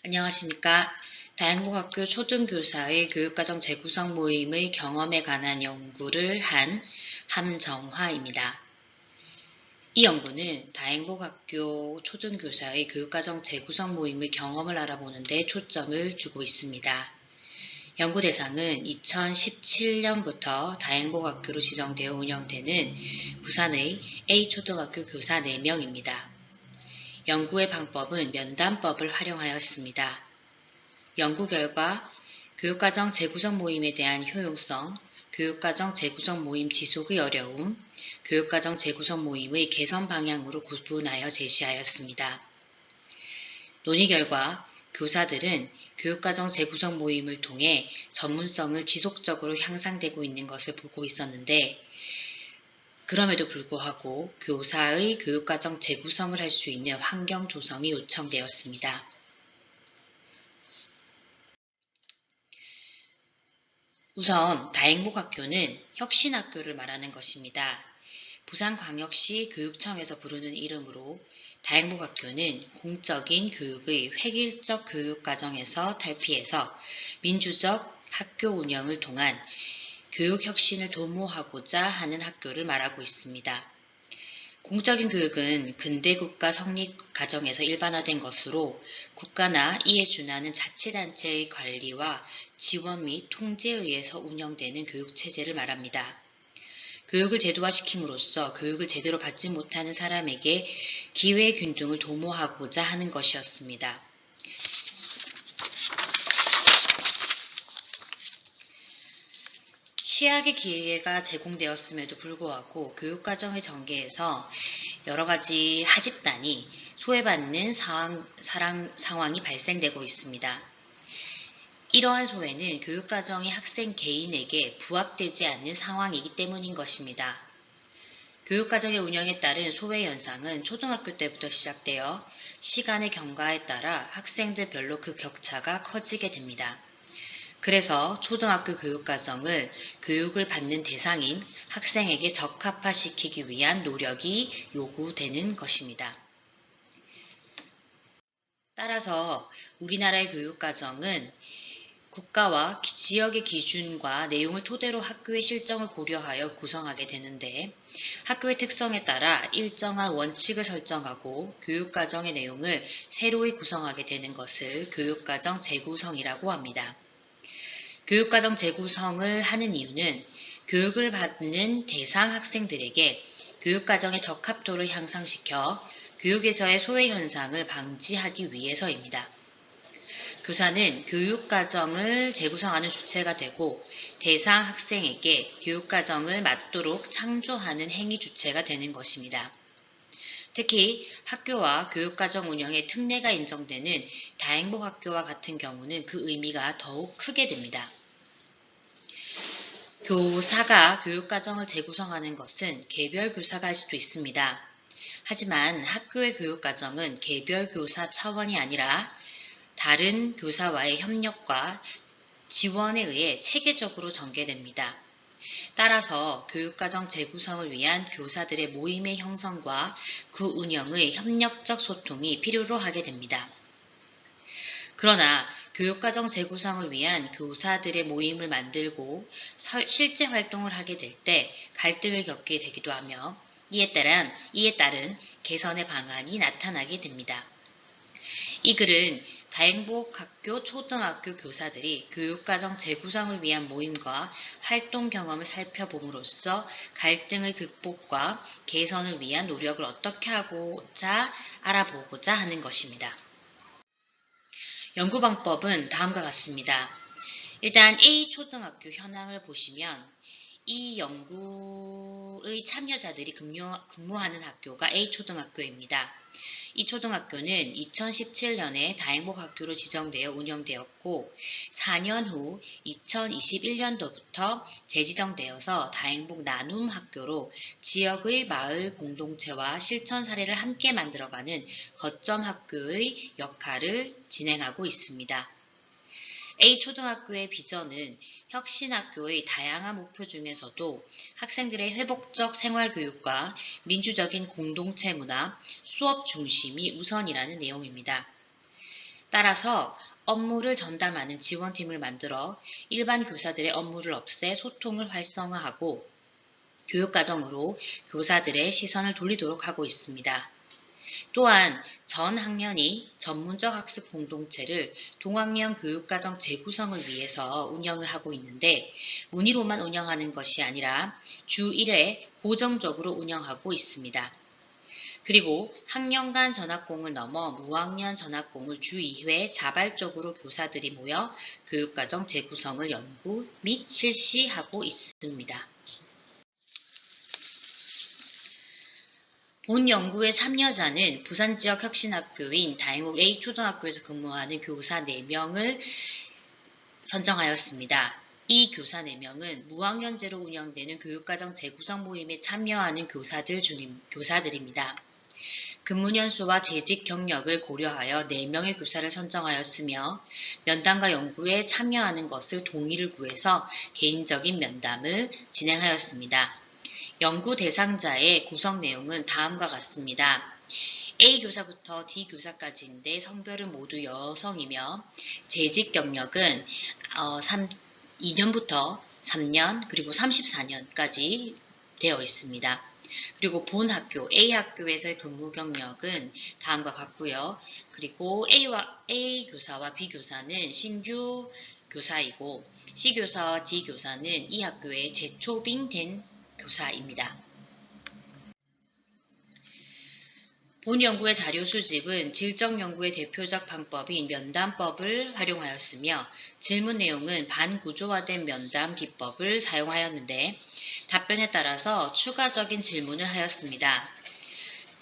안녕하십니까. 다행복학교 초등교사의 교육과정 재구성 모임의 경험에 관한 연구를 한 함정화입니다. 이 연구는 다행복학교 초등교사의 교육과정 재구성 모임의 경험을 알아보는 데 초점을 두고 있습니다. 연구 대상은 2017년부터 다행복학교로 지정되어 운영되는 부산의 A초등학교 교사 4명입니다. 연구의 방법은 면담법을 활용하였습니다. 연구 결과 교육과정 재구성 모임에 대한 효용성, 교육과정 재구성 모임 지속의 어려움, 교육과정 재구성 모임의 개선 방향으로 구분하여 제시하였습니다. 논의 결과 교사들은 교육과정 재구성 모임을 통해 전문성을 지속적으로 향상되고 있는 것을 보고 있었는데 그럼에도 불구하고 교사의 교육과정 재구성을 할 수 있는 환경 조성이 요청되었습니다. 우선 다행복학교는 혁신학교를 말하는 것입니다. 부산광역시 교육청에서 부르는 이름으로 다행복학교는 공적인 교육의 획일적 교육과정에서 탈피해서 민주적 학교 운영을 통한 교육혁신을 도모하고자 하는 학교를 말하고 있습니다. 공적인 교육은 근대 국가 성립 과정에서 일반화된 것으로 국가나 이에 준하는 자치단체의 관리와 지원 및 통제에 의해서 운영되는 교육체제를 말합니다. 교육을 제도화시킴으로써 교육을 제대로 받지 못하는 사람에게 기회균등을 도모하고자 하는 것이었습니다. 취약의 기회가 제공되었음에도 불구하고 교육과정의 전개에서 여러가지 하집단이 소외받는 상황이 발생되고 있습니다. 이러한 소외는 교육과정이 학생 개인에게 부합되지 않는 상황이기 때문인 것입니다. 교육과정의 운영에 따른 소외 현상은 초등학교 때부터 시작되어 시간의 경과에 따라 학생들별로 그 격차가 커지게 됩니다. 그래서 초등학교 교육과정을 교육을 받는 대상인 학생에게 적합화시키기 위한 노력이 요구되는 것입니다. 따라서 우리나라의 교육과정은 국가와 지역의 기준과 내용을 토대로 학교의 실정을 고려하여 구성하게 되는데 학교의 특성에 따라 일정한 원칙을 설정하고 교육과정의 내용을 새로이 구성하게 되는 것을 교육과정 재구성이라고 합니다. 교육과정 재구성을 하는 이유는 교육을 받는 대상 학생들에게 교육과정의 적합도를 향상시켜 교육에서의 소외 현상을 방지하기 위해서입니다. 교사는 교육과정을 재구성하는 주체가 되고 대상 학생에게 교육과정을 맞도록 창조하는 행위 주체가 되는 것입니다. 특히 학교와 교육과정 운영의 특례가 인정되는 다행복학교와 같은 경우는 그 의미가 더욱 크게 됩니다. 교사가 교육과정을 재구성하는 것은 개별 교사가 할 수도 있습니다. 하지만 학교의 교육과정은 개별 교사 차원이 아니라 다른 교사와의 협력과 지원에 의해 체계적으로 전개됩니다. 따라서 교육과정 재구성을 위한 교사들의 모임의 형성과 그 운영의 협력적 소통이 필요로 하게 됩니다. 그러나 교육과정 재구성을 위한 교사들의 모임을 만들고 실제 활동을 하게 될 때 갈등을 겪게 되기도 하며 이에 따른 개선의 방안이 나타나게 됩니다. 이 글은 다행복학교 초등학교 교사들이 교육과정 재구성을 위한 모임과 활동 경험을 살펴봄으로써 갈등의 극복과 개선을 위한 노력을 어떻게 하고자 알아보고자 하는 것입니다. 연구 방법은 다음과 같습니다. 일단 A초등학교 현황을 보시면 이 연구의 참여자들이 근무하는 학교가 A초등학교입니다. 이 초등학교는 2017년에 다행복학교로 지정되어 운영되었고 4년 후 2021년도부터 재지정되어서 다행복 나눔학교로 지역의 마을 공동체와 실천 사례를 함께 만들어가는 거점 학교의 역할을 진행하고 있습니다. A초등학교의 비전은 혁신학교의 다양한 목표 중에서도 학생들의 회복적 생활교육과 민주적인 공동체 문화, 수업 중심이 우선이라는 내용입니다. 따라서 업무를 전담하는 지원팀을 만들어 일반 교사들의 업무를 없애 소통을 활성화하고 교육과정으로 교사들의 시선을 돌리도록 하고 있습니다. 또한 전 학년이 전문적 학습 공동체를 동학년 교육과정 재구성을 위해서 운영을 하고 있는데 문의로만 운영하는 것이 아니라 주 1회 고정적으로 운영하고 있습니다. 그리고 학년 간 전학공을 넘어 무학년 전학공을 주 2회 자발적으로 교사들이 모여 교육과정 재구성을 연구 및 실시하고 있습니다. 본 연구의 참여자는 부산 지역 혁신학교인 다행옥 A초등학교에서 근무하는 교사 4명을 선정하였습니다. 이 교사 4명은 무학년제로 운영되는 교육과정 재구성 모임에 참여하는 교사들입니다. 근무연수와 재직 경력을 고려하여 4명의 교사를 선정하였으며 면담과 연구에 참여하는 것을 동의를 구해서 개인적인 면담을 진행하였습니다. 연구 대상자의 구성 내용은 다음과 같습니다. A 교사부터 D 교사까지인데 성별은 모두 여성이며 재직 경력은 2년부터 3년 그리고 34년까지 되어 있습니다. 그리고 본 학교 A 학교에서의 근무 경력은 다음과 같고요. 그리고 A 교사와 B 교사는 신규 교사이고 C 교사와 D 교사는 이 학교에 재초빙된 교사입니다. 본 연구의 자료 수집은 질적 연구의 대표적 방법인 면담법을 활용하였으며 질문 내용은 반구조화된 면담 기법을 사용하였는데 답변에 따라서 추가적인 질문을 하였습니다.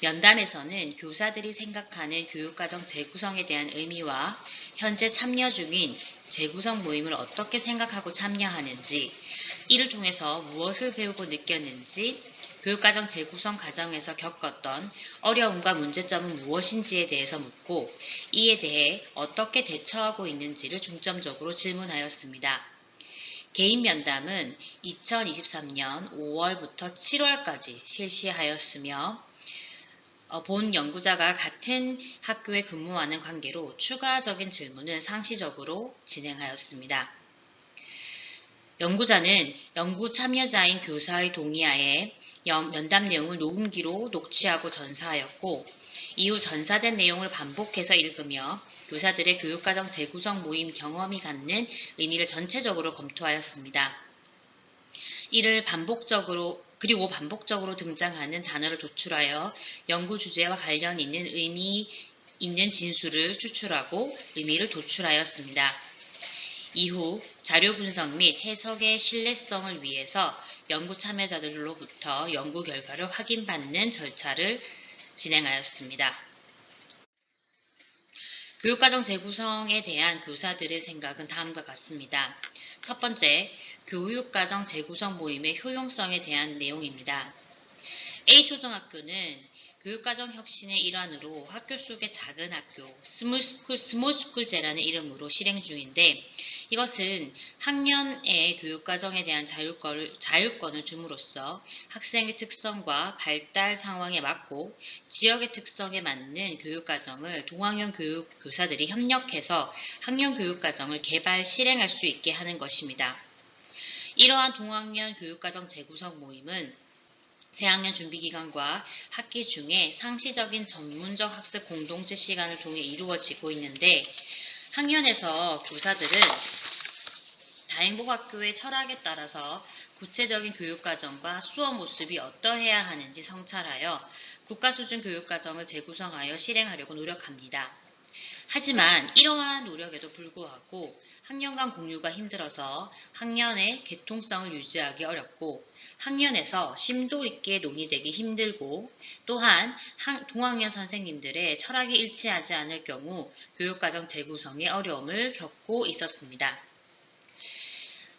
면담에서는 교사들이 생각하는 교육과정 재구성에 대한 의미와 현재 참여 중인 재구성 모임을 어떻게 생각하고 참여하는지, 이를 통해서 무엇을 배우고 느꼈는지, 교육과정 재구성 과정에서 겪었던 어려움과 문제점은 무엇인지에 대해서 묻고 이에 대해 어떻게 대처하고 있는지를 중점적으로 질문하였습니다. 개인 면담은 2023년 5월부터 7월까지 실시하였으며 본 연구자가 같은 학교에 근무하는 관계로 추가적인 질문은 상시적으로 진행하였습니다. 연구자는 연구 참여자인 교사의 동의하에 면담 내용을 녹음기로 녹취하고 전사하였고 이후 전사된 내용을 반복해서 읽으며 교사들의 교육과정 재구성 모임 경험이 갖는 의미를 전체적으로 검토하였습니다. 이를 반복적으로 등장하는 단어를 도출하여 연구 주제와 관련 있는 의미 있는 진술을 추출하고 의미를 도출하였습니다. 이후 자료 분석 및 해석의 신뢰성을 위해서 연구 참여자들로부터 연구 결과를 확인받는 절차를 진행하였습니다. 교육과정 재구성에 대한 교사들의 생각은 다음과 같습니다. 첫 번째, 교육과정 재구성 모임의 효용성에 대한 내용입니다. A초등학교는 교육과정 혁신의 일환으로 학교 속의 작은 학교, 스몰스쿨제라는 이름으로 실행 중인데 이것은 학년의 교육과정에 대한 자율권을 줌으로써 학생의 특성과 발달 상황에 맞고 지역의 특성에 맞는 교육과정을 동학년 교사들이 협력해서 학년 교육과정을 개발, 실행할 수 있게 하는 것입니다. 이러한 동학년 교육과정 재구성 모임은 새학년 준비기간과 학기 중에 상시적인 전문적 학습 공동체 시간을 통해 이루어지고 있는데 학년에서 교사들은 다행복학교의 철학에 따라서 구체적인 교육과정과 수업 모습이 어떠해야 하는지 성찰하여 국가수준 교육과정을 재구성하여 실행하려고 노력합니다. 하지만 이러한 노력에도 불구하고 학년 간 공유가 힘들어서 학년의 개통성을 유지하기 어렵고 학년에서 심도 있게 논의되기 힘들고 또한 동학년 선생님들의 철학이 일치하지 않을 경우 교육과정 재구성에 어려움을 겪고 있었습니다.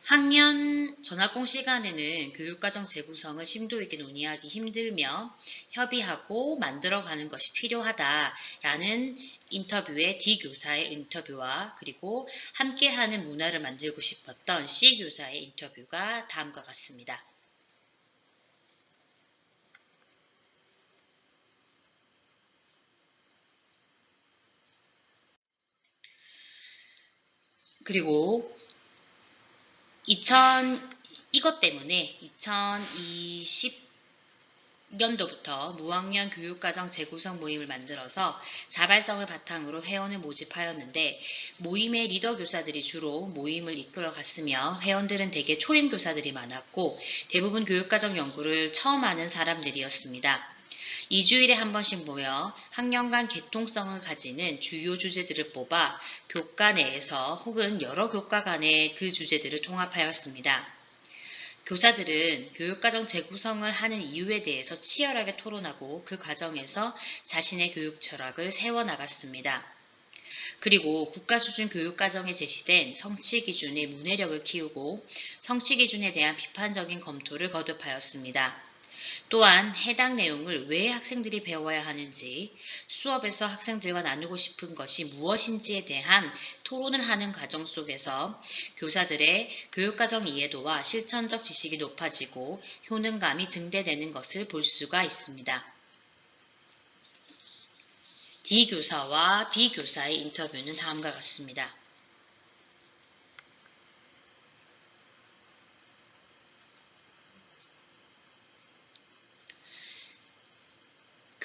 학년 전학공 시간에는 교육과정 재구성을 심도 있게 논의하기 힘들며 협의하고 만들어가는 것이 필요하다라는 인터뷰의 D 교사의 인터뷰와 그리고 함께하는 문화를 만들고 싶었던 C 교사의 인터뷰가 다음과 같습니다. 그리고 이것 때문에 2020년도부터 무학년 교육과정 재구성 모임을 만들어서 자발성을 바탕으로 회원을 모집하였는데 모임의 리더 교사들이 주로 모임을 이끌어 갔으며 회원들은 대개 초임 교사들이 많았고 대부분 교육과정 연구를 처음 하는 사람들이었습니다. 2주일에 한 번씩 모여 학년간 개통성을 가지는 주요 주제들을 뽑아 교과 내에서 혹은 여러 교과 간에 그 주제들을 통합하였습니다. 교사들은 교육과정 재구성을 하는 이유에 대해서 치열하게 토론하고 그 과정에서 자신의 교육 철학을 세워나갔습니다. 그리고 국가수준 교육과정에 제시된 성취기준의 문해력을 키우고 성취기준에 대한 비판적인 검토를 거듭하였습니다. 또한 해당 내용을 왜 학생들이 배워야 하는지, 수업에서 학생들과 나누고 싶은 것이 무엇인지에 대한 토론을 하는 과정 속에서 교사들의 교육과정 이해도와 실천적 지식이 높아지고 효능감이 증대되는 것을 볼 수가 있습니다. D 교사와 B 교사의 인터뷰는 다음과 같습니다.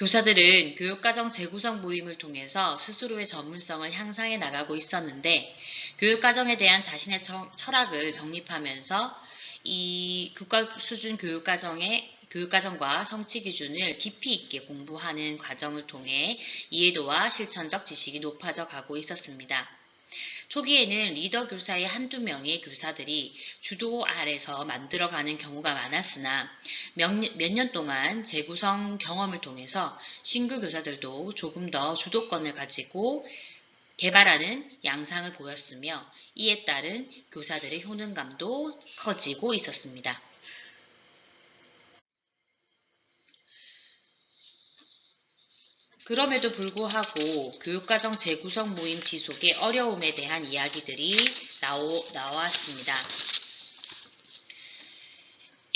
교사들은 교육과정 재구성 모임을 통해서 스스로의 전문성을 향상해 나가고 있었는데 교육과정에 대한 자신의 철학을 정립하면서 이 국가수준 교육과정과 성취기준을 깊이 있게 공부하는 과정을 통해 이해도와 실천적 지식이 높아져 가고 있었습니다. 초기에는 리더 교사의 한두 명의 교사들이 주도 아래서 만들어가는 경우가 많았으나 몇 년 동안 재구성 경험을 통해서 신규 교사들도 조금 더 주도권을 가지고 개발하는 양상을 보였으며 이에 따른 교사들의 효능감도 커지고 있었습니다. 그럼에도 불구하고 교육과정 재구성 모임 지속의 어려움에 대한 이야기들이 나왔습니다.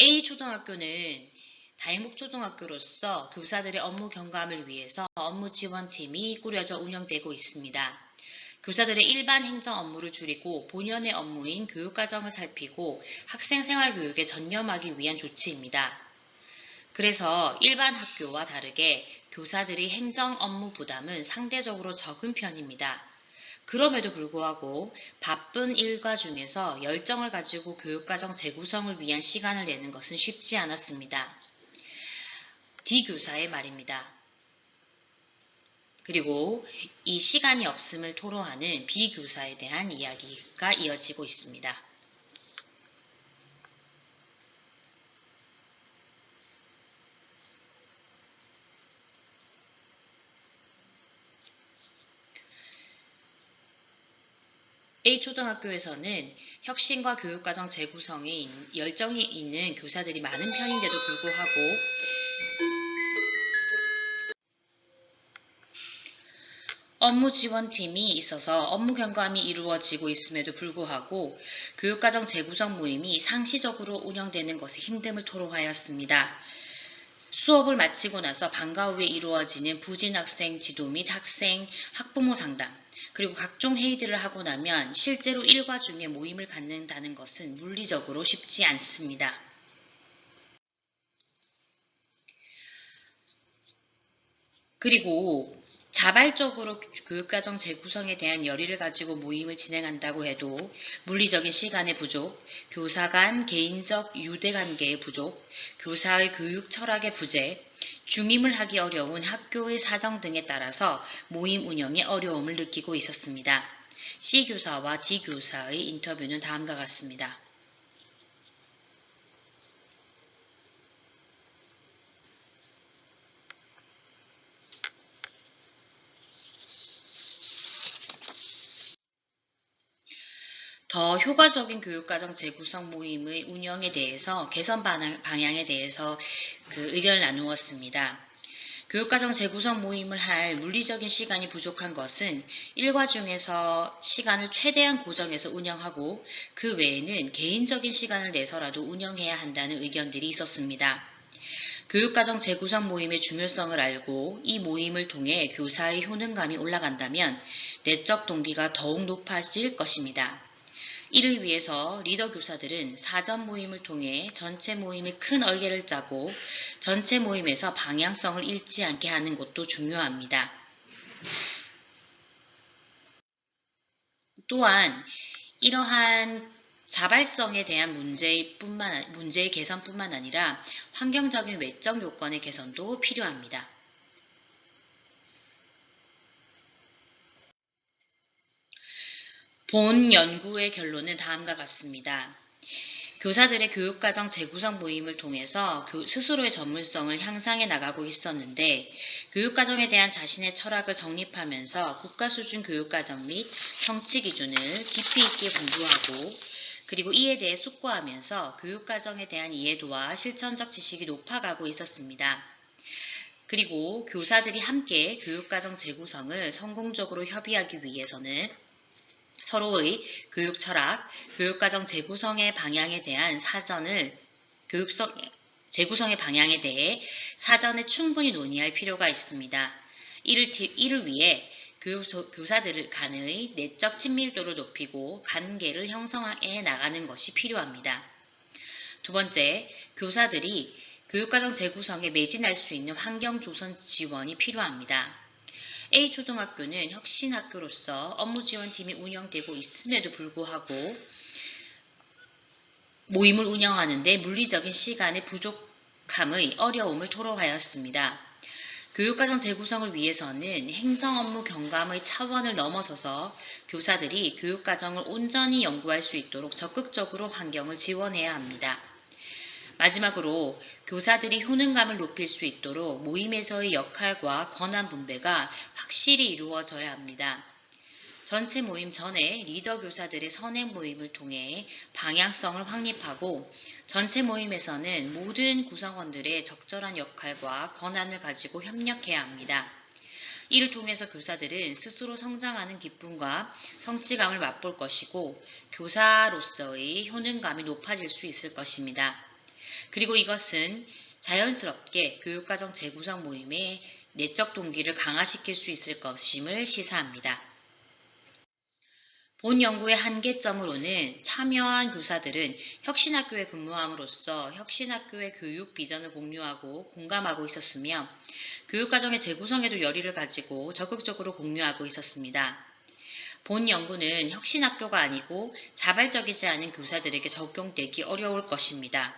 A초등학교는 다행복초등학교로서 교사들의 업무 경감을 위해서 업무지원팀이 꾸려져 운영되고 있습니다. 교사들의 일반 행정 업무를 줄이고 본연의 업무인 교육과정을 살피고 학생생활교육에 전념하기 위한 조치입니다. 그래서 일반 학교와 다르게 교사들의 행정 업무 부담은 상대적으로 적은 편입니다. 그럼에도 불구하고 바쁜 일과 중에서 열정을 가지고 교육과정 재구성을 위한 시간을 내는 것은 쉽지 않았습니다. D 교사의 말입니다. 그리고 이 시간이 없음을 토로하는 B 교사에 대한 이야기가 이어지고 있습니다. A초등학교에서는 혁신과 교육과정 재구성에 열정이 있는 교사들이 많은 편인데도 불구하고 업무지원팀이 있어서 업무 경감이 이루어지고 있음에도 불구하고 교육과정 재구성 모임이 상시적으로 운영되는 것에 힘듦을 토로하였습니다. 수업을 마치고 나서 방과 후에 이루어지는 부진 학생 지도 및 학생, 학부모 상담, 그리고 각종 회의들을 하고 나면 실제로 일과 중에 모임을 갖는다는 것은 물리적으로 쉽지 않습니다. 그리고 자발적으로 교육과정 재구성에 대한 열의를 가지고 모임을 진행한다고 해도 물리적인 시간의 부족, 교사 간 개인적 유대관계의 부족, 교사의 교육 철학의 부재, 중임을 하기 어려운 학교의 사정 등에 따라서 모임 운영에 어려움을 느끼고 있었습니다. C 교사와 D 교사의 인터뷰는 다음과 같습니다. 더 효과적인 교육과정 재구성 모임의 운영에 대해서 개선 방향에 대해서 의견을 나누었습니다. 교육과정 재구성 모임을 할 물리적인 시간이 부족한 것은 일과 중에서 시간을 최대한 고정해서 운영하고 그 외에는 개인적인 시간을 내서라도 운영해야 한다는 의견들이 있었습니다. 교육과정 재구성 모임의 중요성을 알고 이 모임을 통해 교사의 효능감이 올라간다면 내적 동기가 더욱 높아질 것입니다. 이를 위해서 리더 교사들은 사전 모임을 통해 전체 모임의 큰 얼개를 짜고 전체 모임에서 방향성을 잃지 않게 하는 것도 중요합니다. 또한 이러한 자발성에 대한 문제의 개선뿐만 아니라 환경적인 외적 요건의 개선도 필요합니다. 본 연구의 결론은 다음과 같습니다. 교사들의 교육과정 재구성 모임을 통해서 스스로의 전문성을 향상해 나가고 있었는데 교육과정에 대한 자신의 철학을 정립하면서 국가수준 교육과정 및 성취 기준을 깊이 있게 공부하고 그리고 이에 대해 숙고하면서 교육과정에 대한 이해도와 실천적 지식이 높아가고 있었습니다. 그리고 교사들이 함께 교육과정 재구성을 성공적으로 협의하기 위해서는 서로의 교육 철학, 교육과정 재구성의 방향에 대한 재구성의 방향에 대해 사전에 충분히 논의할 필요가 있습니다. 이를 위해 교사들 간의 내적 친밀도를 높이고 관계를 형성해 나가는 것이 필요합니다. 두 번째, 교사들이 교육과정 재구성에 매진할 수 있는 환경 조성 지원이 필요합니다. A초등학교는 혁신학교로서 업무지원팀이 운영되고 있음에도 불구하고 모임을 운영하는데 물리적인 시간의 부족함의 어려움을 토로하였습니다. 교육과정 재구성을 위해서는 행정업무 경감의 차원을 넘어서서 교사들이 교육과정을 온전히 연구할 수 있도록 적극적으로 환경을 지원해야 합니다. 마지막으로 교사들이 효능감을 높일 수 있도록 모임에서의 역할과 권한 분배가 확실히 이루어져야 합니다. 전체 모임 전에 리더 교사들의 선행 모임을 통해 방향성을 확립하고 전체 모임에서는 모든 구성원들의 적절한 역할과 권한을 가지고 협력해야 합니다. 이를 통해서 교사들은 스스로 성장하는 기쁨과 성취감을 맛볼 것이고 교사로서의 효능감이 높아질 수 있을 것입니다. 그리고 이것은 자연스럽게 교육과정 재구성 모임의 내적 동기를 강화시킬 수 있을 것임을 시사합니다. 본 연구의 한계점으로는 참여한 교사들은 혁신학교에 근무함으로써 혁신학교의 교육 비전을 공유하고 공감하고 있었으며 교육과정의 재구성에도 열의를 가지고 적극적으로 공유하고 있었습니다. 본 연구는 혁신학교가 아니고 자발적이지 않은 교사들에게 적용되기 어려울 것입니다.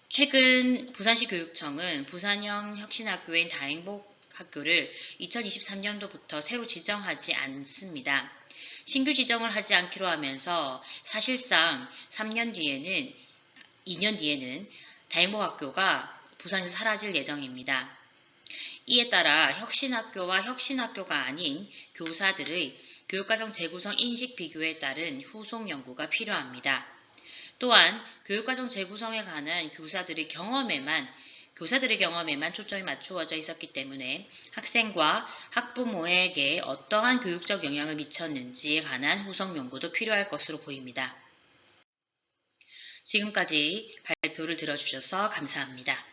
최근 부산시 교육청은 부산형 혁신학교인 다행복학교를 2023년도부터 새로 지정하지 않습니다. 신규 지정을 하지 않기로 하면서 사실상 2년 뒤에는 다행복학교가 부산에서 사라질 예정입니다. 이에 따라 혁신학교와 혁신학교가 아닌 교사들의 교육과정 재구성 인식 비교에 따른 후속 연구가 필요합니다. 또한 교육과정 재구성에 관한 교사들의 경험에만 초점이 맞추어져 있었기 때문에 학생과 학부모에게 어떠한 교육적 영향을 미쳤는지에 관한 후속 연구도 필요할 것으로 보입니다. 지금까지 발표를 들어주셔서 감사합니다.